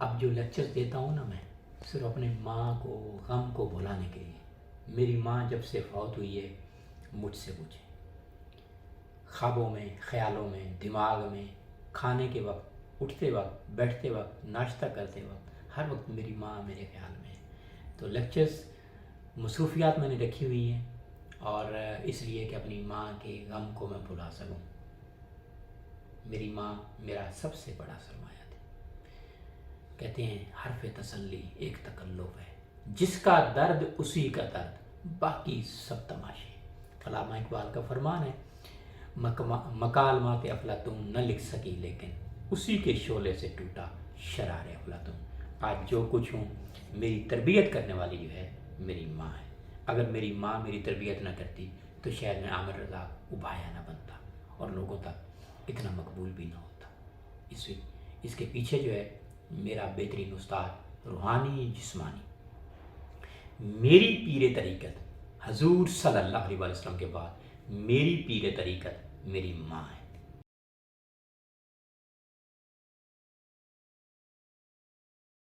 اب جو لیکچرز دیتا ہوں نا میں صرف اپنے ماں کو غم کو بھلانے کے لیے. میری ماں جب سے فوت ہوئی ہے مجھ سے پوچھیں، خوابوں میں، خیالوں میں، دماغ میں، کھانے کے وقت، اٹھتے وقت، بیٹھتے وقت، ناشتہ کرتے وقت، ہر وقت میری ماں میرے خیال میں ہے. تو لیکچرز مصروفیات میں نے رکھی ہوئی ہیں اور اس لیے کہ اپنی ماں کے غم کو میں بھلا سکوں. میری ماں میرا سب سے بڑا سرمایہ تھی. کہتے ہیں حرف تسلی ایک تکلف ہے، جس کا درد اسی کا درد، باقی سب تماشے. علامہ اقبال کا فرمان ہے، مکالمات افلاطون نہ لکھ سکی لیکن اسی کے شعلے سے ٹوٹا شرار افلاطون. آج جو کچھ ہوں میری تربیت کرنے والی جو ہے میری ماں ہے. اگر میری ماں میری تربیت نہ کرتی تو شاید میں عامر رضا ابھایا نہ بنتا اور لوگوں تک اتنا مقبول بھی نہ ہوتا. اس کے پیچھے جو ہے میرا بہترین استاد روحانی جسمانی، میری پیر طریقت حضور صلی اللہ علیہ وسلم کے بعد میری پیر طریقت میری ماں ہے.